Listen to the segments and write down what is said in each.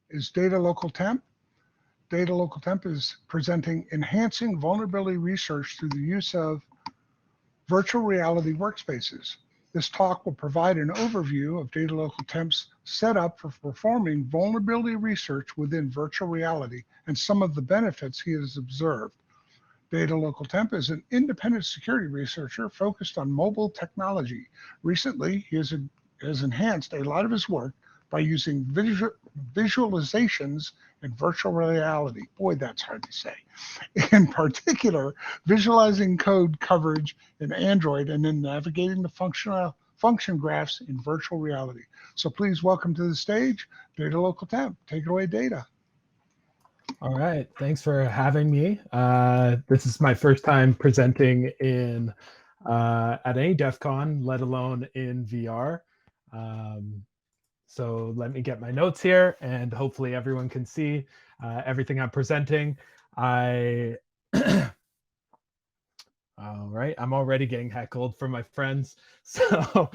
is Data Local Temp. Data Local Temp is presenting enhancing vulnerability research through the use of virtual reality workspaces. This talk will provide an overview of Data Local Temp's setup for performing vulnerability research within virtual reality and some of the benefits he has observed. Data Local Temp is an independent security researcher focused on mobile technology. Recently, he has enhanced a lot of his work by using visualizations in virtual reality. Boy, that's hard to say. In particular, visualizing code coverage in Android and then navigating the function graphs in virtual reality. So please welcome to the stage, Data Local Temp. Take it away, Data. All right, thanks for having me. This is my first time presenting in at any DefCon, let alone in VR. So let me get my notes here, and hopefully everyone can see everything I'm presenting. All right, I'm already getting heckled from my friends. So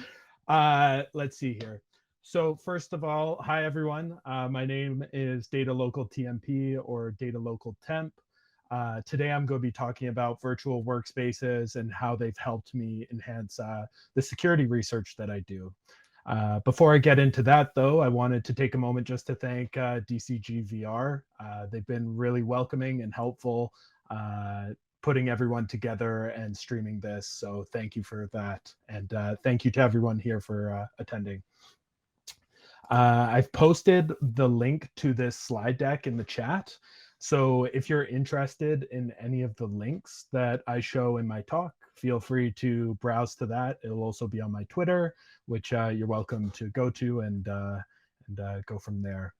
let's see here. So first of all, hi everyone. My name is Data Local TMP or Data Local Temp. Today I'm going to be talking about virtual workspaces and how they've helped me enhance the security research that I do. Before I get into that, though, I wanted to take a moment just to thank DCG VR. They've been really welcoming and helpful, putting everyone together and streaming this. So thank you for that. And thank you to everyone here for attending. I've posted the link to this slide deck in the chat. So if you're interested in any of the links that I show in my talk, feel free to browse to that. It'll also be on my Twitter, which you're welcome to go to and go from there.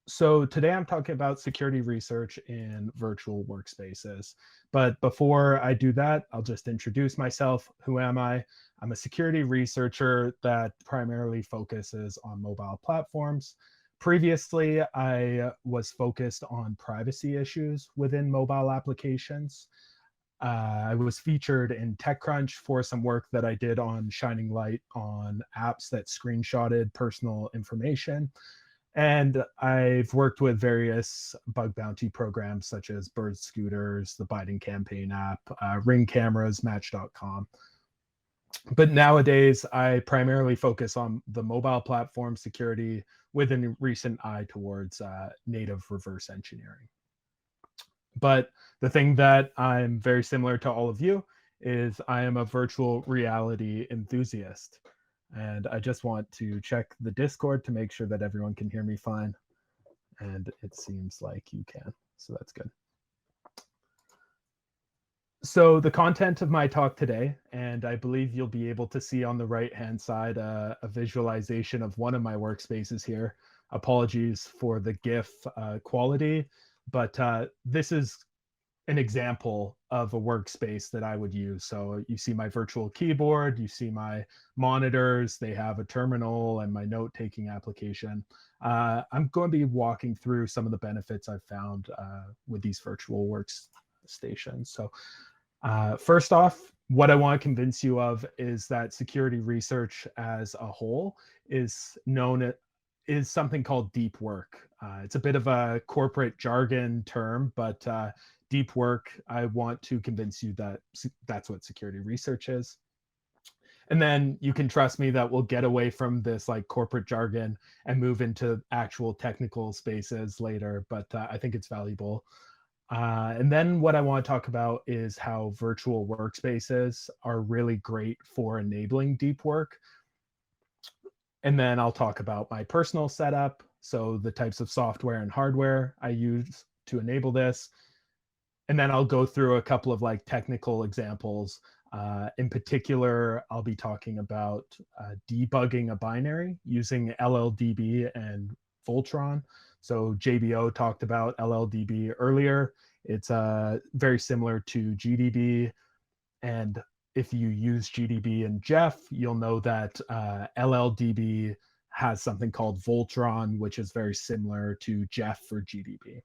So today I'm talking about security research in virtual workspaces. But before I do that, I'll just introduce myself. Who am I? I'm a security researcher that primarily focuses on mobile platforms. Previously, I was focused on privacy issues within mobile applications. I was featured in TechCrunch for some work that I did on shining light on apps that screenshotted personal information. And I've worked with various bug bounty programs such as Bird Scooters, the Biden campaign app, Ring cameras, Match.com. But nowadays, I primarily focus on the mobile platform security with a recent eye towards native reverse engineering. But the thing that I'm very similar to all of you is I am a virtual reality enthusiast. And I just want to check the Discord to make sure that everyone can hear me fine. And it seems like you can, so that's good. So the content of my talk today, and I believe you'll be able to see on the right-hand side a visualization of one of my workspaces here. Apologies for the GIF quality, but this is an example of a workspace that I would use. So you see my virtual keyboard, you see my monitors, they have a terminal and my note-taking application. I'm going to be walking through some of the benefits I've found with these virtual workstations. So first off, what I want to convince you of is that security research as a whole is something called deep work. It's a bit of a corporate jargon term, but deep work, I want to convince you that that's what security research is. And then you can trust me that we'll get away from this like corporate jargon and move into actual technical spaces later, but I think it's valuable. And then what I want to talk about is how virtual workspaces are really great for enabling deep work. And then I'll talk about my personal setup, so the types of software and hardware I use to enable this. And then I'll go through a couple of like technical examples. In particular, I'll be talking about debugging a binary using LLDB and Voltron. So JBO talked about LLDB earlier. It's very similar to GDB. And if you use GDB and Jeff, you'll know that LLDB has something called Voltron, which is very similar to Jeff for GDB.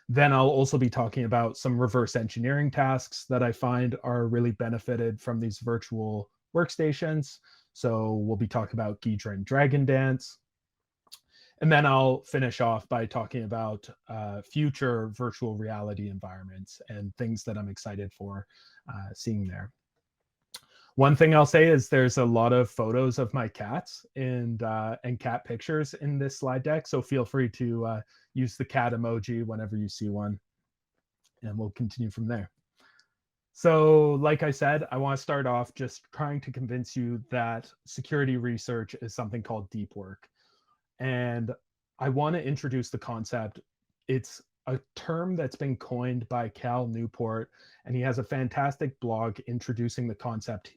Then I'll also be talking about some reverse engineering tasks that I find are really benefited from these virtual workstations. So we'll be talking about Ghidra and Dragon Dance. And then I'll finish off by talking about future virtual reality environments and things that I'm excited for seeing there. One thing I'll say is there's a lot of photos of my cats and cat pictures in this slide deck. So feel free to use the cat emoji whenever you see one, and we'll continue from there. So like I said, I want to start off just trying to convince you that security research is something called deep work. And I want to introduce the concept. It's a term that's been coined by Cal Newport, and he has a fantastic blog introducing the concept,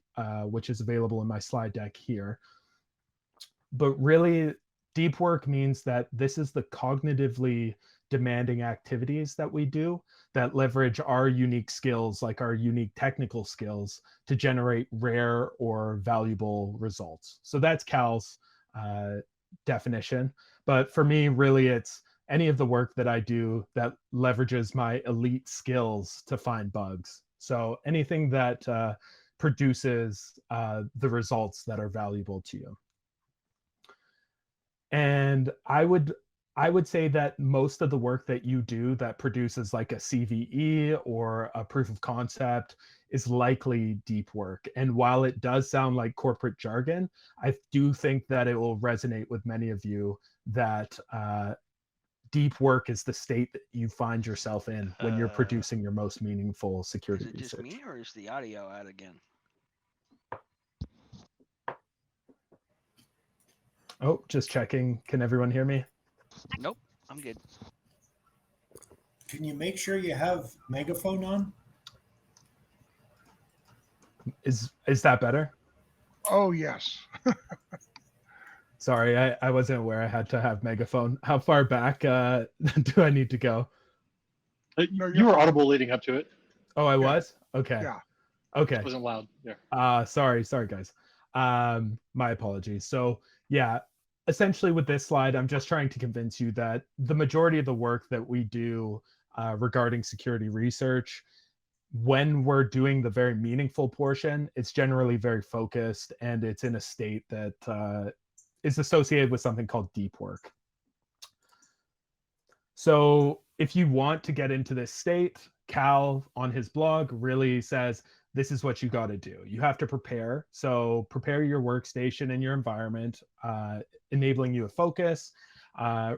which is available in my slide deck here. But really, deep work means that this is the cognitively demanding activities that we do that leverage our unique skills, like our unique technical skills, to generate rare or valuable results. So that's Cal's definition. But for me, really, it's any of the work that I do that leverages my elite skills to find bugs. So anything that produces the results that are valuable to you. And I would say that most of the work that you do that produces like a CVE or a proof of concept is likely deep work. And while it does sound like corporate jargon, I do think that it will resonate with many of you that deep work is the state that you find yourself in when you're producing your most meaningful security research. Is it just me, or is the audio out again? Oh, just checking. Can everyone hear me? Nope, I'm good. Can you make sure you have megaphone on? Is that better? Oh, yes. Sorry, I wasn't aware I had to have megaphone. How far back do I need to go? No, You were audible leading up to it. Oh, I Yeah. was? Okay. Yeah. Okay. It wasn't loud. Yeah. Sorry guys. My apologies. So yeah, essentially with this slide, I'm just trying to convince you that the majority of the work that we do regarding security research, when we're doing the very meaningful portion, it's generally very focused and it's in a state that is associated with something called deep work. So if you want to get into this state, Cal on his blog really says, this is what you got to do. You have to prepare. So prepare your workstation and your environment, enabling you to focus.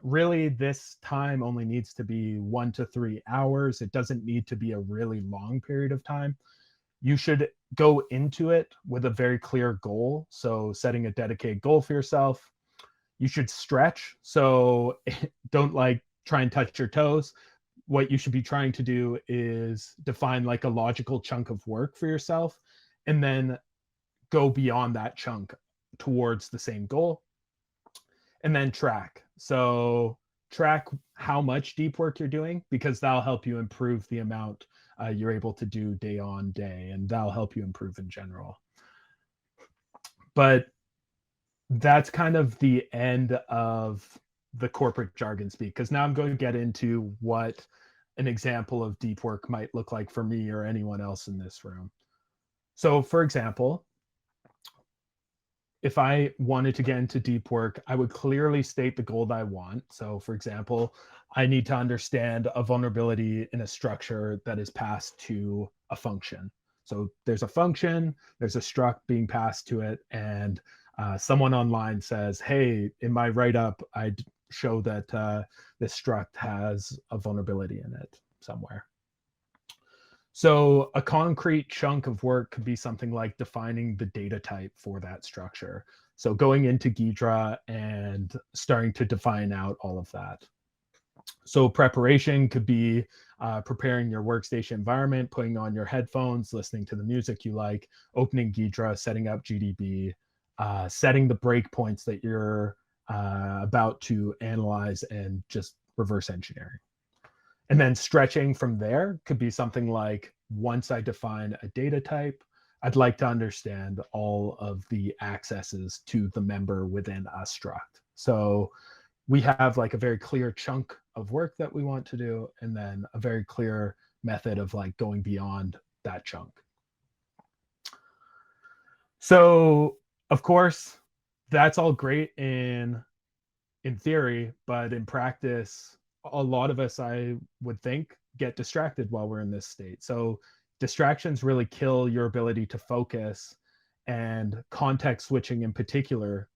Really, this time only needs to be 1 to 3 hours. It doesn't need to be a really long period of time. You should go into it with a very clear goal. So setting a dedicated goal for yourself. You should stretch. So don't like try and touch your toes. What you should be trying to do is define like a logical chunk of work for yourself and then go beyond that chunk towards the same goal. And then track. So track how much deep work you're doing, because that'll help you improve the amount you're able to do day on day, and that'll help you improve in general. But that's kind of the end of the corporate jargon speak, because now I'm going to get into what an example of deep work might look like for me or anyone else in this room. So for example, if I wanted to get into deep work, I would clearly state the goal that I want. So for example, I need to understand a vulnerability in a structure that is passed to a function. So there's a function, there's a struct being passed to it, and someone online says, hey, in my write-up, I'd show that this struct has a vulnerability in it somewhere. So a concrete chunk of work could be something like defining the data type for that structure. So going into Ghidra and starting to define out all of that. So preparation could be preparing your workstation environment, putting on your headphones, listening to the music you like, opening Ghidra, setting up GDB, setting the breakpoints that you're about to analyze, and just reverse engineering. And then stretching from there could be something like, once I define a data type, I'd like to understand all of the accesses to the member within a struct. So we have like a very clear chunk of work that we want to do, and then a very clear method of like going beyond that chunk. So of course, that's all great in in theory, but in practice, a lot of us, I would think, get distracted while we're in this state. So distractions really kill your ability to focus, and context switching in particular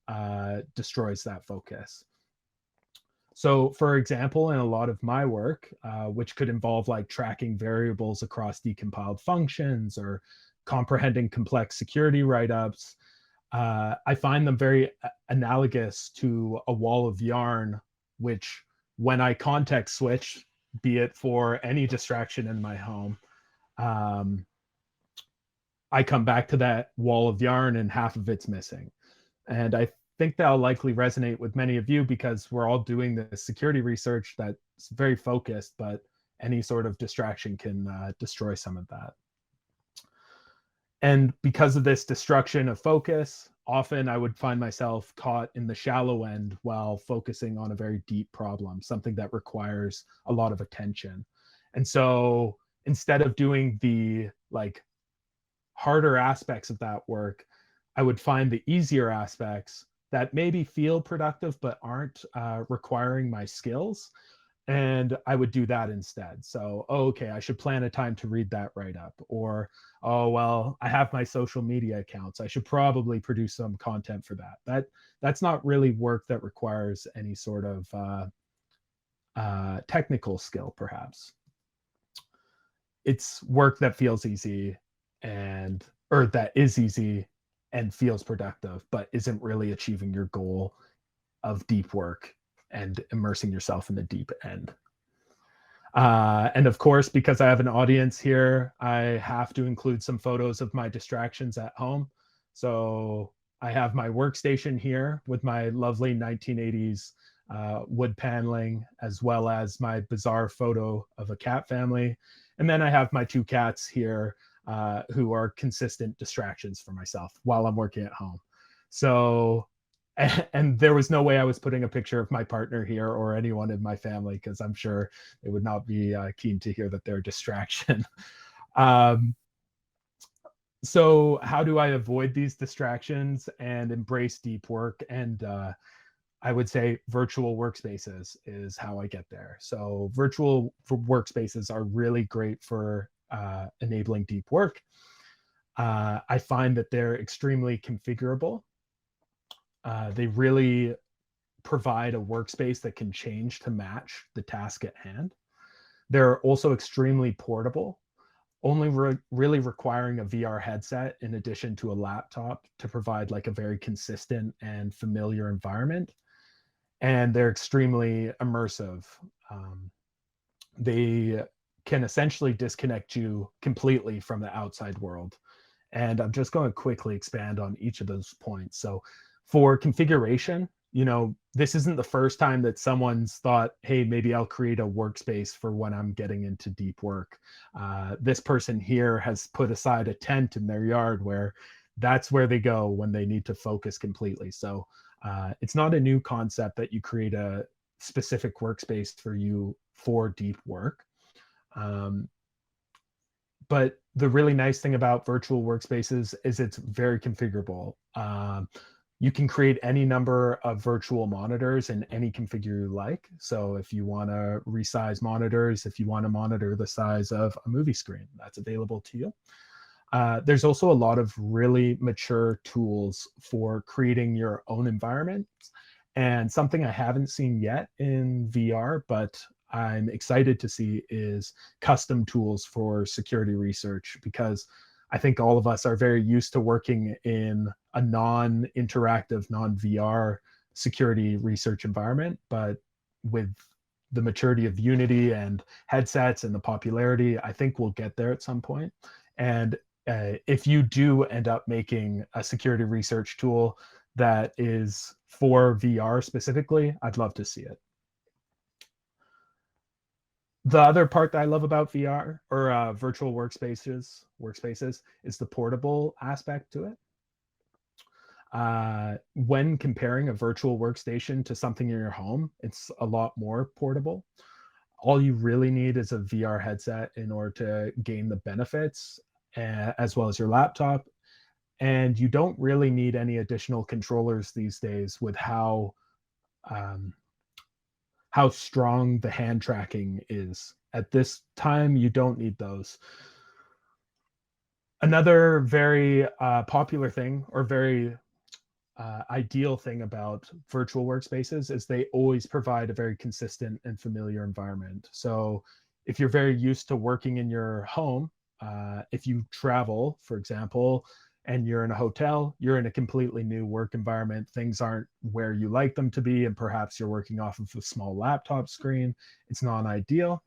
destroys that focus. So for example, in a lot of my work, which could involve like tracking variables across decompiled functions or comprehending complex security write-ups, I find them very analogous to a wall of yarn, which when I context switch, be it for any distraction in my home, I come back to that wall of yarn and half of it's missing. And I think that'll likely resonate with many of you because we're all doing this security research that's very focused, but any sort of distraction can destroy some of that. And because of this destruction of focus, often I would find myself caught in the shallow end while focusing on a very deep problem, something that requires a lot of attention. And so instead of doing the like harder aspects of that work, I would find the easier aspects that maybe feel productive but aren't requiring my skills, and I would do that instead. So, oh, okay, I should plan a time to read that write-up, or oh well, I have my social media accounts, I should probably produce some content for that. That's not really work that requires any sort of technical skill, perhaps. It's work that feels easy or that is easy and feels productive, but isn't really achieving your goal of deep work and immersing yourself in the deep end. And of course, because I have an audience here, I have to include some photos of my distractions at home. So I have my workstation here with my lovely 1980s wood paneling, as well as my bizarre photo of a cat family. And then I have my two cats here who are consistent distractions for myself while I'm working at home. So, and there was no way I was putting a picture of my partner here or anyone in my family, because I'm sure they would not be keen to hear that they're a distraction. So how do I avoid these distractions and embrace deep work? And I would say virtual workspaces is how I get there. So virtual workspaces are really great for enabling deep work. I find that they're extremely configurable. They really provide a workspace that can change to match the task at hand. They're also extremely portable, only really requiring a VR headset in addition to a laptop to provide like a very consistent and familiar environment. And they're extremely immersive. They can essentially disconnect you completely from the outside world. And I'm just going to quickly expand on each of those points. So for configuration, this isn't the first time that someone's thought, hey, maybe I'll create a workspace for when I'm getting into deep work. This person here has put aside a tent in their yard where that's where they go when they need to focus completely. So it's not a new concept that you create a specific workspace for you for deep work. But the really nice thing about virtual workspaces is it's very configurable. You can create any number of virtual monitors in any configure you like. So if you want to resize monitors, if you want to monitor the size of a movie screen, that's available to you. There's also a lot of really mature tools for creating your own environment. And something I haven't seen yet in VR, but I'm excited to see, is custom tools for security research, because I think all of us are very used to working in a non-interactive, non-VR security research environment, but with the maturity of Unity and headsets and the popularity, I think we'll get there at some point. And if you do end up making a security research tool that is for VR specifically, I'd love to see it. The other part that I love about VR or virtual workspaces is the portable aspect to it. When comparing a virtual workstation to something in your home, it's a lot more portable. All you really need is a VR headset in order to gain the benefits, as well as your laptop. And you don't really need any additional controllers these days with how how strong the hand tracking is. At this time, you don't need those. Another very popular thing, or very ideal thing about virtual workspaces, is they always provide a very consistent and familiar environment. So if you're very used to working in your home, if you travel, for example, and you're in a hotel, you're in a completely new work environment. Things aren't where you like them to be, and perhaps you're working off of a small laptop screen. It's not ideal.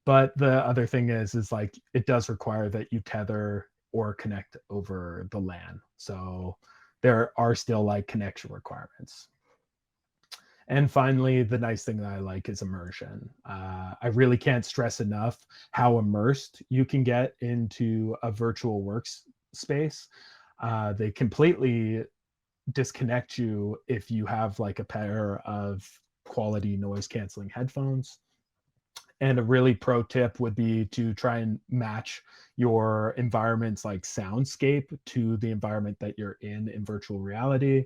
But the other thing is like, it does require that you tether or connect over the LAN. So there are still like connection requirements. And finally, the nice thing that I like is immersion. I really can't stress enough how immersed you can get into a virtual workspace. They completely disconnect you if you have like a pair of quality noise canceling headphones. And a really pro tip would be to try and match your environment's like soundscape to the environment that you're in virtual reality.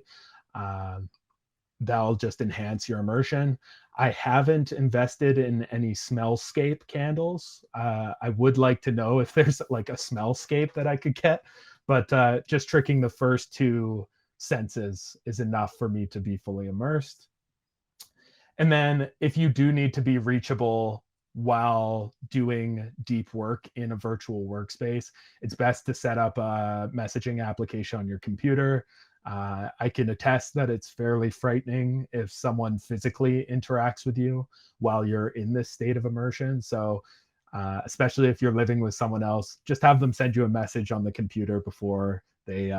That'll just enhance your immersion. I haven't invested in any smellscape candles. I would like to know if there's like a smellscape that I could get, but just tricking the first two senses is enough for me to be fully immersed. And then if you do need to be reachable while doing deep work in a virtual workspace, it's best to set up a messaging application on your computer. I can attest that it's fairly frightening if someone physically interacts with you while you're in this state of immersion. So especially if you're living with someone else, just have them send you a message on the computer before they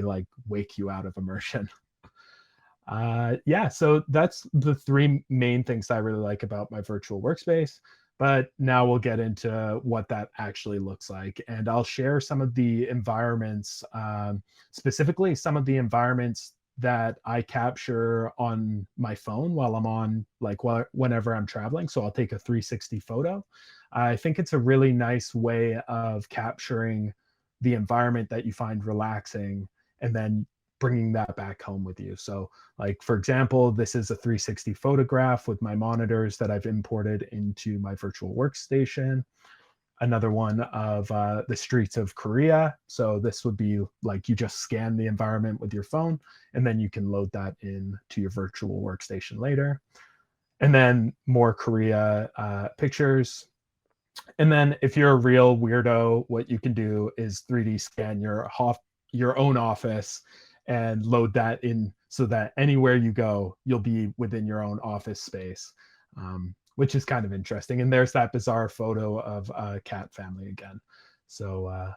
like wake you out of immersion. Yeah, so that's the three main things I really like about my virtual workspace. But now we'll get into what that actually looks like. And I'll share some of the environments, specifically some of the environments that I capture on my phone while I'm on, like whenever I'm traveling. So I'll take a 360 photo. I think it's a really nice way of capturing the environment that you find relaxing and then bringing that back home with you. So like, for example, this is a 360 photograph with my monitors that I've imported into my virtual workstation. Another one of the streets of Korea. So this would be like, you just scan the environment with your phone and then you can load that into your virtual workstation later. And then more Korea pictures. And then if you're a real weirdo, what you can do is 3D scan your own office and load that in so that anywhere you go, you'll be within your own office space, which is kind of interesting. And there's that bizarre photo of a cat family again. So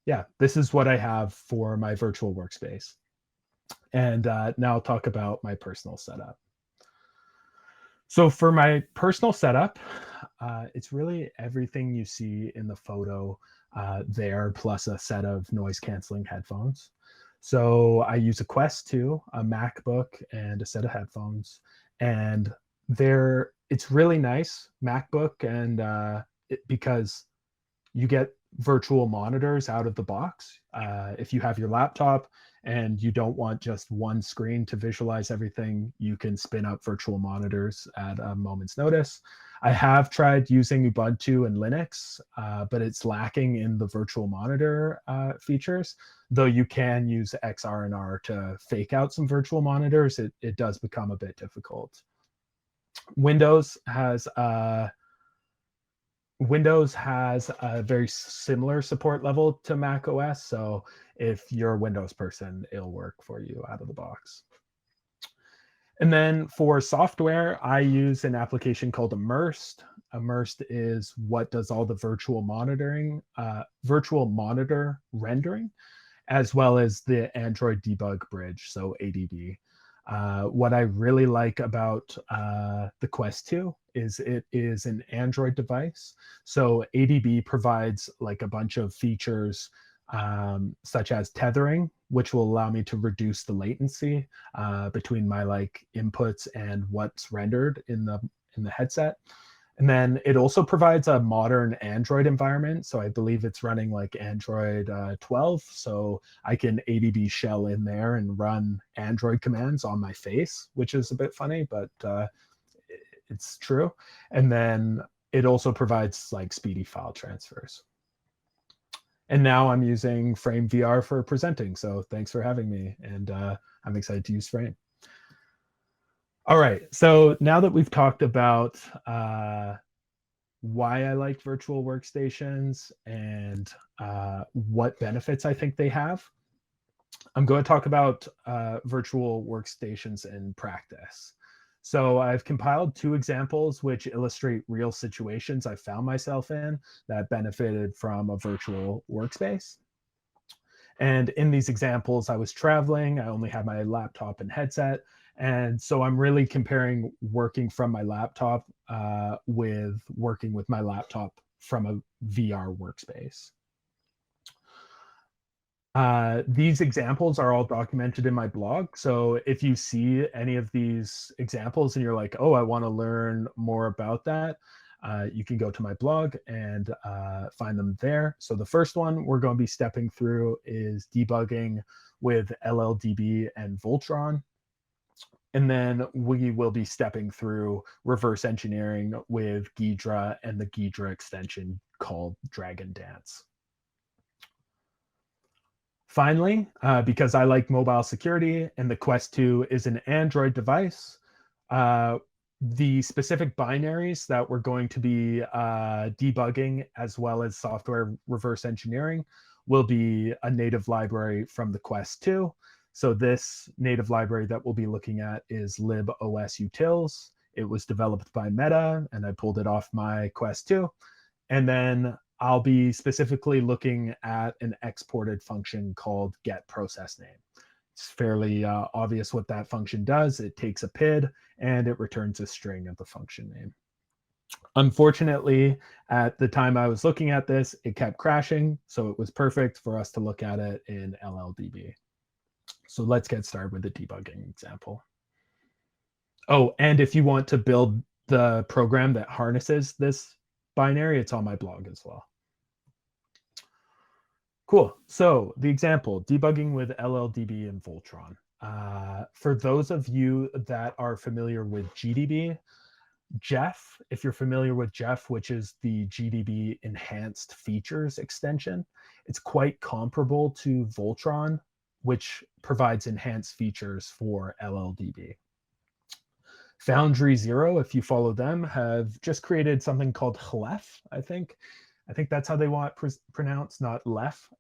yeah, this is what I have for my virtual workspace. And now I'll talk about my personal setup. So for my personal setup, it's really everything you see in the photo there, plus a set of noise canceling headphones. So I use a Quest 2, a MacBook, and a set of headphones. And it's really nice, MacBook, and because you get virtual monitors out of the box. If you have your laptop and you don't want just one screen to visualize everything, you can spin up virtual monitors at a moment's notice. I have tried using Ubuntu and Linux, but it's lacking in the virtual monitor features. Though you can use XR&R to fake out some virtual monitors, it does become a bit difficult. Windows has a very similar support level to Mac OS. So if you're a Windows person, it'll work for you out of the box. And then for software, I use an application called Immersed. Immersed is what does all the virtual monitor rendering, as well as the Android debug bridge, so ADB. What I really like about the Quest 2 is it is an Android device. So ADB provides like a bunch of features such as tethering, which will allow me to reduce the latency between my like inputs and what's rendered in the headset. And then it also provides a modern Android environment. So I believe it's running like Android 12. So I can ADB shell in there and run Android commands on my face, which is a bit funny, but it's true. And then it also provides like speedy file transfers. And now I'm using Frame VR for presenting. So thanks for having me. And I'm excited to use Frame. All right, so now that we've talked about why I like virtual workstations and what benefits I think they have, I'm going to talk about virtual workstations in practice. So I've compiled 2 examples which illustrate real situations I found myself in that benefited from a virtual workspace. And in these examples, I was traveling, I only had my laptop and headset. And so I'm really comparing working from my laptop with working with my laptop from a VR workspace. These examples are all documented in my blog. So if you see any of these examples and you're like, oh, I want to learn more about that, you can go to my blog and find them there. So the first one we're going to be stepping through is debugging with LLDB and Voltron. And then we will be stepping through reverse engineering with Ghidra and the Ghidra extension called Dragon Dance. Finally, because I like mobile security and the Quest 2 is an Android device, the specific binaries that we're going to be debugging as well as software reverse engineering will be a native library from the Quest 2. So this native library that we'll be looking at is libosutils. It was developed by Meta, and I pulled it off my Quest 2. And then I'll be specifically looking at an exported function called getProcessName. It's fairly obvious what that function does. It takes a PID and it returns a string of the function name. Unfortunately, at the time I was looking at this, it kept crashing. So it was perfect for us to look at it in LLDB. So let's get started with the debugging example. Oh, and if you want to build the program that harnesses this binary, it's on my blog as well. Cool. So the example, debugging with LLDB and Voltron. For those of you that are familiar with GDB, Jeff, if you're familiar with Jeff, which is the GDB enhanced features extension, it's quite comparable to Voltron, which provides enhanced features for LLDB. Foundry Zero, if you follow them, have just created something called Hlef, I think. I think that's how they want it pronounced, not Lef.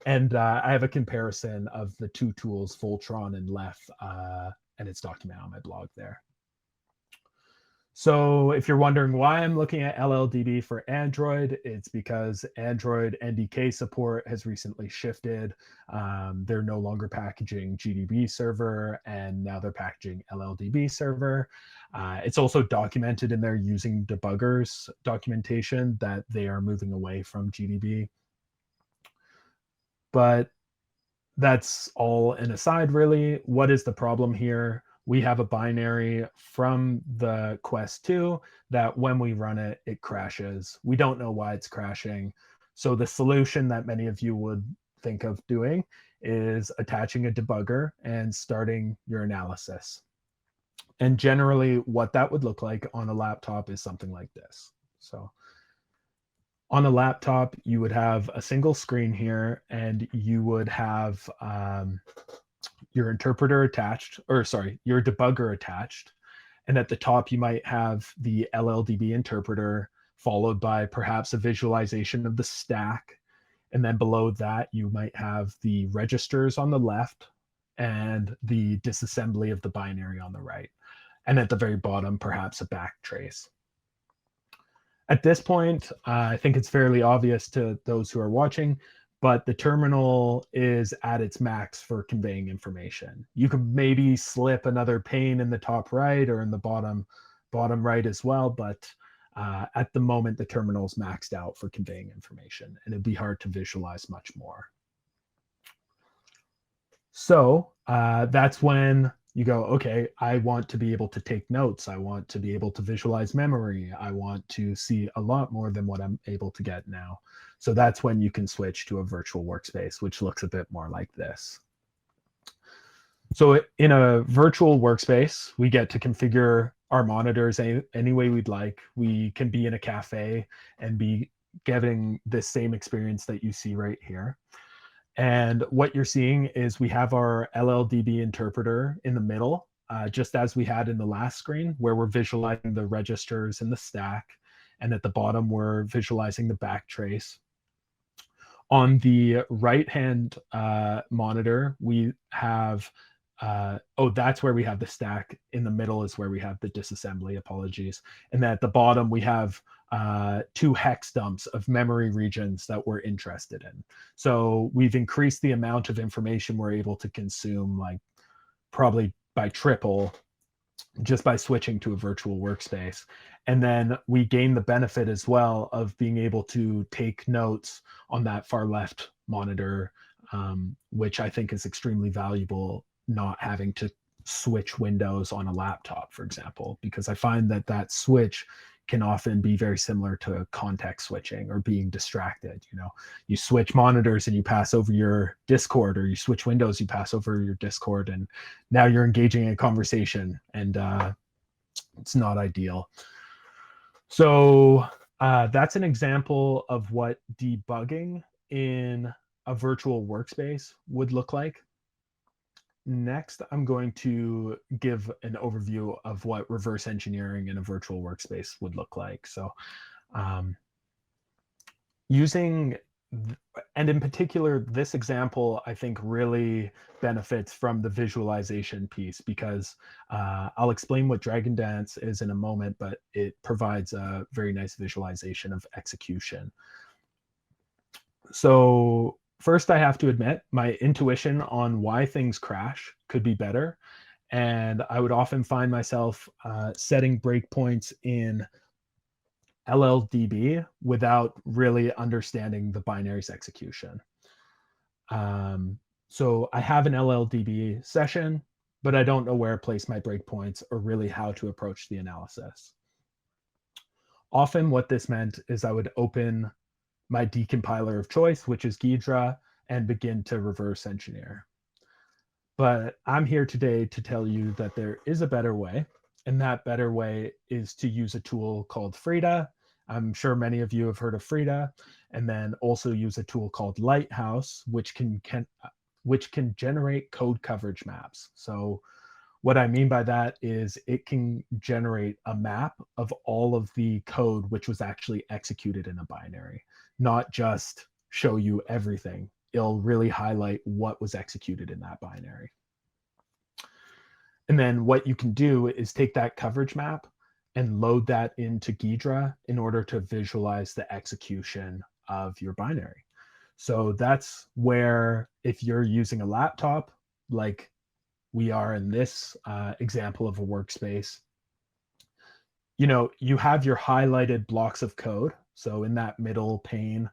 And I have a comparison of the 2 tools, Voltron and Lef, and it's documented on my blog there. So if you're wondering why I'm looking at LLDB for Android, it's because Android NDK support has recently shifted. They're no longer packaging GDB server, and now they're packaging LLDB server. It's also documented in their using debuggers documentation that they are moving away from GDB. But that's all an aside, really. What is the problem here? We have a binary from the Quest 2 that when we run it, it crashes. We don't know why it's crashing. So the solution that many of you would think of doing is attaching a debugger and starting your analysis. And generally what that would look like on a laptop is something like this. So on a laptop, you would have a single screen here and you would have your interpreter attached, or sorry, your debugger attached. And at the top, you might have the LLDB interpreter, followed by perhaps a visualization of the stack. And then below that, you might have the registers on the left and the disassembly of the binary on the right. And at the very bottom, perhaps a backtrace. At this point, I think it's fairly obvious to those who are watching, but the terminal is at its max for conveying information. You could maybe slip another pane in the top right or in the bottom right as well, but at the moment, the terminal is maxed out for conveying information, and it'd be hard to visualize much more. So that's when You go, okay, I want to be able to take notes. I want to be able to visualize memory. I want to see a lot more than what I'm able to get now. So that's when you can switch to a virtual workspace, which looks a bit more like this. So in a virtual workspace, we get to configure our monitors any way we'd like. We can be in a cafe and be getting the same experience that you see right here. And what you're seeing is we have our LLDB interpreter in the middle, just as we had in the last screen, where we're visualizing the registers in the stack. And at the bottom, we're visualizing the backtrace. On the right-hand monitor, we have, that's where we have the stack. In the middle is where we have the disassembly, apologies. And then at the bottom, we have 2 hex dumps of memory regions that we're interested in. So we've increased the amount of information we're able to consume, like probably by triple, just by switching to a virtual workspace. And then we gain the benefit as well of being able to take notes on that far left monitor, which I think is extremely valuable, not having to switch windows on a laptop, for example, because I find that that switch can often be very similar to context switching or being distracted. You know, you switch monitors and you pass over your Discord, or you switch windows, you pass over your Discord, and now you're engaging in a conversation, and it's not ideal. So that's an example of what debugging in a virtual workspace would look like. Next, I'm going to give an overview of what reverse engineering in a virtual workspace would look like. So using, and in particular, this example, I think really benefits from the visualization piece, because I'll explain what Dragon Dance is in a moment, but it provides a very nice visualization of execution. So first, I have to admit, my intuition on why things crash could be better. And I would often find myself setting breakpoints in LLDB without really understanding the binaries execution. So I have an LLDB session, but I don't know where to place my breakpoints or really how to approach the analysis. Often what this meant is I would open my decompiler of choice, which is Ghidra, and begin to reverse engineer. But I'm here today to tell you that there is a better way, and that better way is to use a tool called Frida. I'm sure many of you have heard of Frida, and then also use a tool called Lighthouse, which can generate code coverage maps. So what I mean by that is it can generate a map of all of the code which was actually executed in a binary, not just show you everything. It'll really highlight what was executed in that binary. And then what you can do is take that coverage map and load that into Ghidra in order to visualize the execution of your binary. So that's where, if you're using a laptop, like we are in this example of a workspace, you know, you have your highlighted blocks of code. So in that middle pane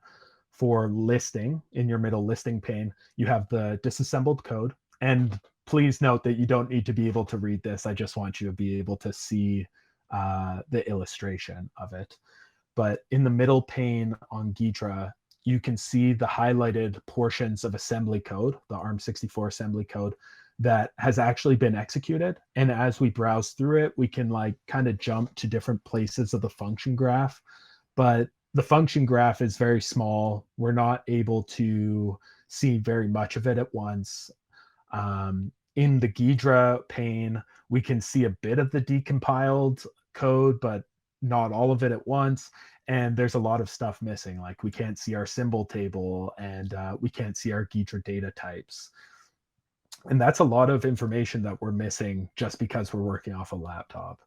for listing, in your middle listing pane, you have the disassembled code. And please note that you don't need to be able to read this. I just want you to be able to see the illustration of it. But in the middle pane on Ghidra, you can see the highlighted portions of assembly code, the ARM64 assembly code, that has actually been executed. And as we browse through it, we can like kind of jump to different places of the function graph. But the function graph is very small. We're not able to see very much of it at once. In the Ghidra pane, we can see a bit of the decompiled code, but not all of it at once. And there's a lot of stuff missing. Like we can't see our symbol table, and we can't see our Ghidra data types. And that's a lot of information that we're missing just because we're working off a laptop.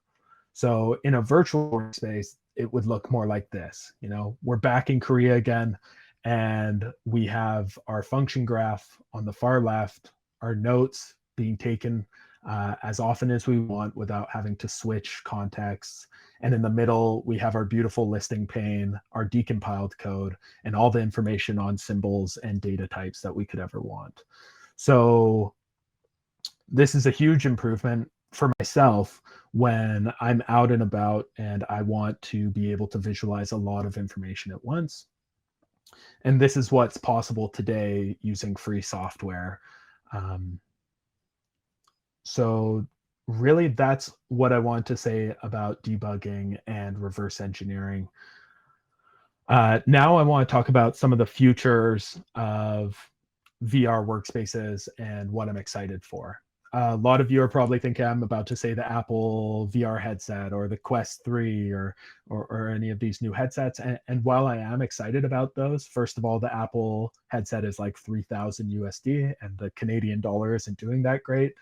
So in a virtual workspace, it would look more like this. You know, we're back in Korea again, and we have our function graph on the far left, our notes being taken as often as we want without having to switch contexts. And in the middle, we have our beautiful listing pane, our decompiled code, and all the information on symbols and data types that we could ever want. So this is a huge improvement for myself when I'm out and about and I want to be able to visualize a lot of information at once. And this is what's possible today using free software. So really, that's what I want to say about debugging and reverse engineering. Now I want to talk about some of the futures of VR workspaces and what I'm excited for. A lot of you are probably thinking I'm about to say the Apple VR headset or the Quest 3 or any of these new headsets. And while I am excited about those, first of all, the Apple headset is like 3,000 USD and the Canadian dollar isn't doing that great.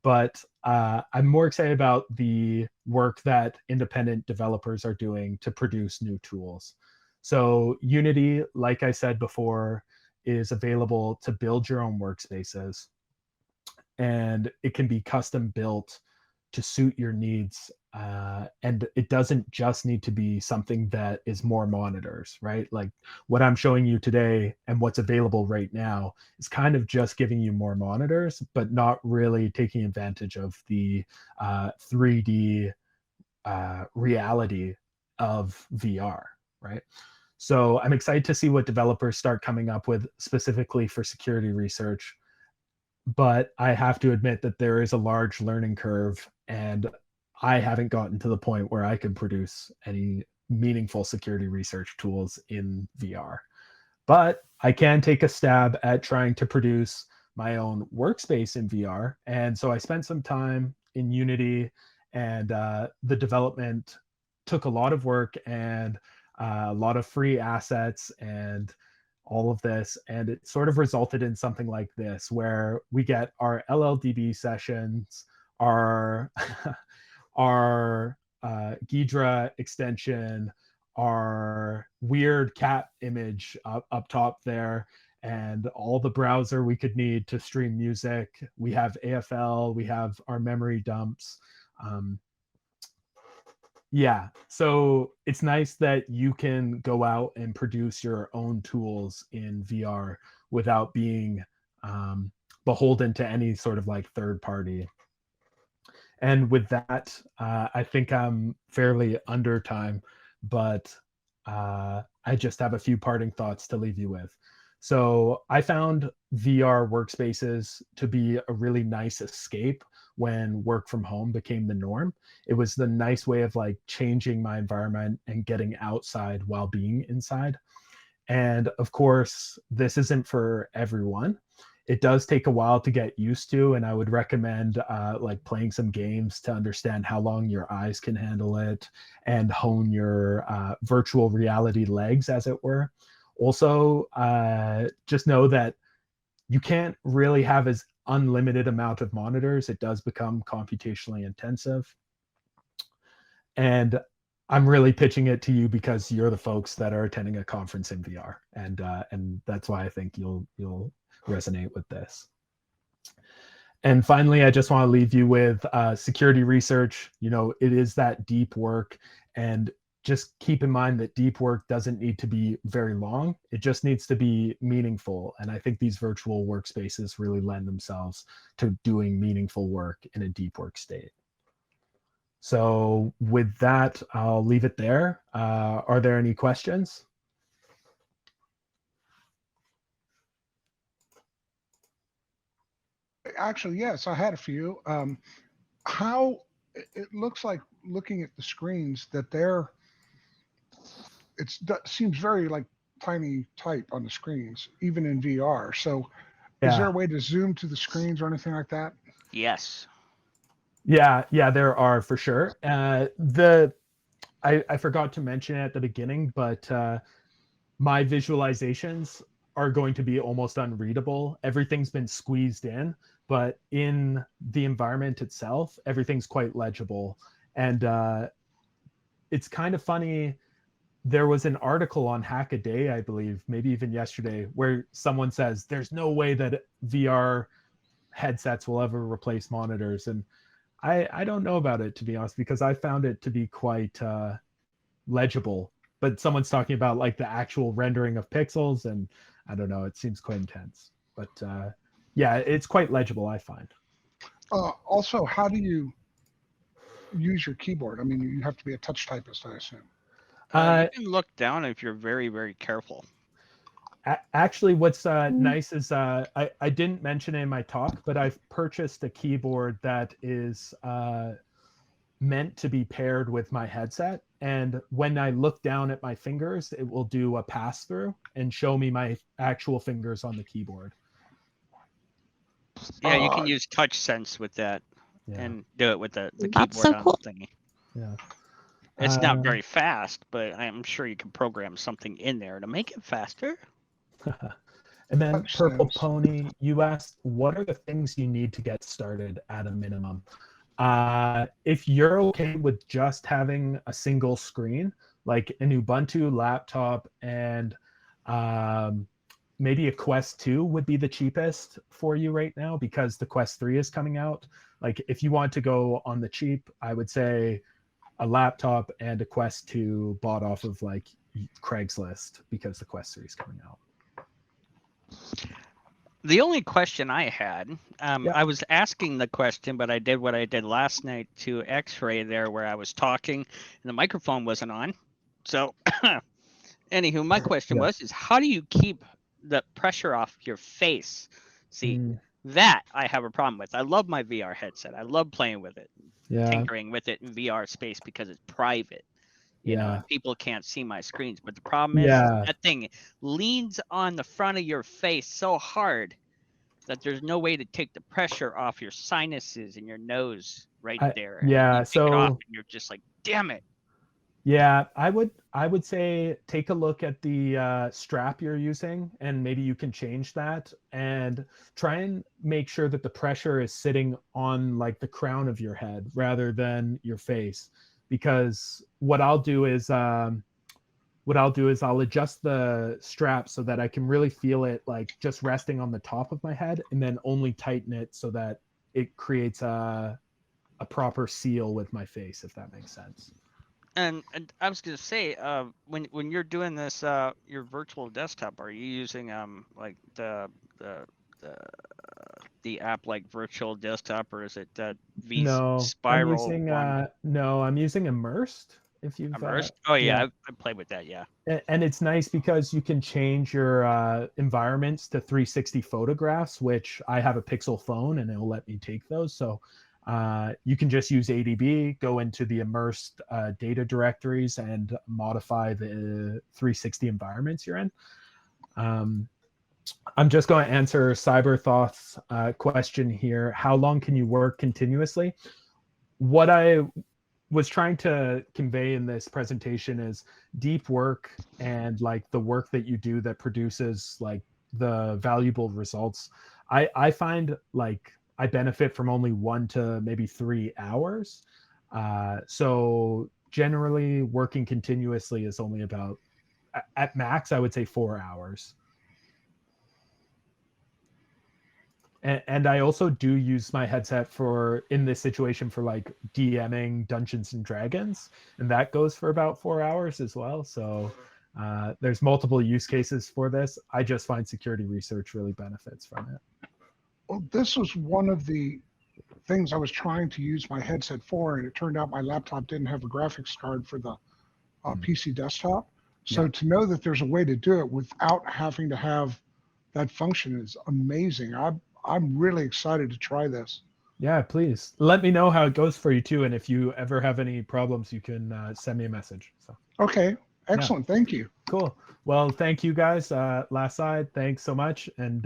But I'm more excited about the work that independent developers are doing to produce new tools. So Unity, like I said before, is available to build your own workspaces, and it can be custom built to suit your needs. And it doesn't just need to be something that is more monitors, right? Like what I'm showing you today and what's available right now is kind of just giving you more monitors, but not really taking advantage of the 3D reality of VR, right? So I'm excited to see what developers start coming up with specifically for security research. But I have to admit that there is a large learning curve, and I haven't gotten to the point where I can produce any meaningful security research tools in VR. But I can take a stab at trying to produce my own workspace in VR. And so I spent some time in Unity, and the development took a lot of work and a lot of free assets and all of this, and it sort of resulted in something like this, where we get our LLDB sessions, our our Ghidra extension, our weird cat image up top there, and all the browser we could need to stream music. We have AFL, we have our memory dumps. Yeah, so it's nice that you can go out and produce your own tools in VR without being beholden to any sort of like third party. And with that, I think I'm fairly under time, but I just have a few parting thoughts to leave you with. So I found VR workspaces to be a really nice escape when work from home became the norm. It was the nice way of like changing my environment and getting outside while being inside. And of course, this isn't for everyone. It does take a while to get used to, and I would recommend like playing some games to understand how long your eyes can handle it and hone your virtual reality legs, as it were. Also, just know that you can't really have as unlimited amount of monitors. It does become computationally intensive. And I'm really pitching it to you because you're the folks that are attending a conference in VR, and that's why I think you'll resonate with this. And finally, I just want to leave you with security research. You know, it is that deep work, and just keep in mind that deep work doesn't need to be very long. It just needs to be meaningful. And I think these virtual workspaces really lend themselves to doing meaningful work in a deep work state. So with that, I'll leave it there. Are there any questions? Actually, yes, I had a few. How it looks like looking at the screens that seems very like tiny type on the screens, even in VR. So is there a way to zoom to the screens or anything like that? Yes. Yeah, there are for sure. I forgot to mention it at the beginning, but my visualizations are going to be almost unreadable. Everything's been squeezed in, but in the environment itself, everything's quite legible. And it's kind of funny. There was an article on Hackaday, I believe, maybe even yesterday, where someone says there's no way that VR headsets will ever replace monitors. And I don't know about it, to be honest, because I found it to be quite legible. But someone's talking about like the actual rendering of pixels, and I don't know, it seems quite intense. But yeah, it's quite legible, I find. Also, how do you use your keyboard? I mean, you have to be a touch typist, I assume. You can look down if you're very, very careful. Actually, what's nice is I didn't mention it in my talk, but I've purchased a keyboard that is meant to be paired with my headset. And when I look down at my fingers, it will do a pass through and show me my actual fingers on the keyboard. Yeah, you can use touch sense with that and do it with the That's keyboard so on cool. the thingy. Yeah. It's not very fast, but I'm sure you can program something in there to make it faster. And then Touch Purple sense. Pony, you asked, what are the things you need to get started at a minimum? If you're okay with just having a single screen, like an Ubuntu laptop and maybe a Quest 2 would be the cheapest for you right now because the Quest 3 is coming out. Like if you want to go on the cheap, I would say a laptop and a Quest 2 bought off of like Craigslist because the Quest 3 is coming out. The only question I had, I was asking the question, but I did what I did last night to X-Ray there where I was talking and the microphone wasn't on. So anywho, my question is how do you keep the pressure off your face? See, that I have a problem with. I love my VR headset. I love playing with it, tinkering with it in VR space because it's private. You know, and people can't see my screens. But the problem is that thing leans on the front of your face so hard that there's no way to take the pressure off your sinuses and your nose right there. Yeah, you take it off and you're just like, damn it. Yeah, I would say take a look at the strap you're using and maybe you can change that and try and make sure that the pressure is sitting on like the crown of your head rather than your face. Because what I'll do is I'll adjust the strap so that I can really feel it like just resting on the top of my head and then only tighten it so that it creates a proper seal with my face, if that makes sense. And I was gonna say, when you're doing this, your virtual desktop, are you using like the app like Virtual Desktop, or is it Spiral? I'm using Immersed. If you've Immersed? I played with that. Yeah. And it's nice because you can change your environments to 360 photographs, which I have a Pixel phone and it will let me take those. So you can just use ADB, go into the immersed data directories and modify the 360 environments you're in. I'm just going to answer Cyberthoth's question here. How long can you work continuously? What I was trying to convey in this presentation is deep work and like the work that you do that produces like the valuable results. I find like I benefit from only 1 to maybe 3 hours. So generally working continuously is only about, at max, I would say 4 hours. And I also do use my headset in this situation for like DMing Dungeons and Dragons, and that goes for about 4 hours as well. So there's multiple use cases for this. I just find security research really benefits from it. Well, this was one of the things I was trying to use my headset for, and it turned out my laptop didn't have a graphics card for the PC desktop. So to know that there's a way to do it without having to have that function is amazing. I'm really excited to try this. Yeah, please let me know how it goes for you too. And if you ever have any problems, you can send me a message. So. Okay, excellent. Yeah. Thank you. Cool. Well, thank you guys. Last side, thanks so much. And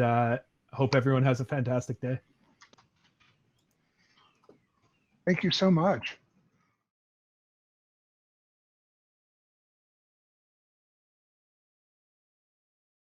hope everyone has a fantastic day. Thank you so much.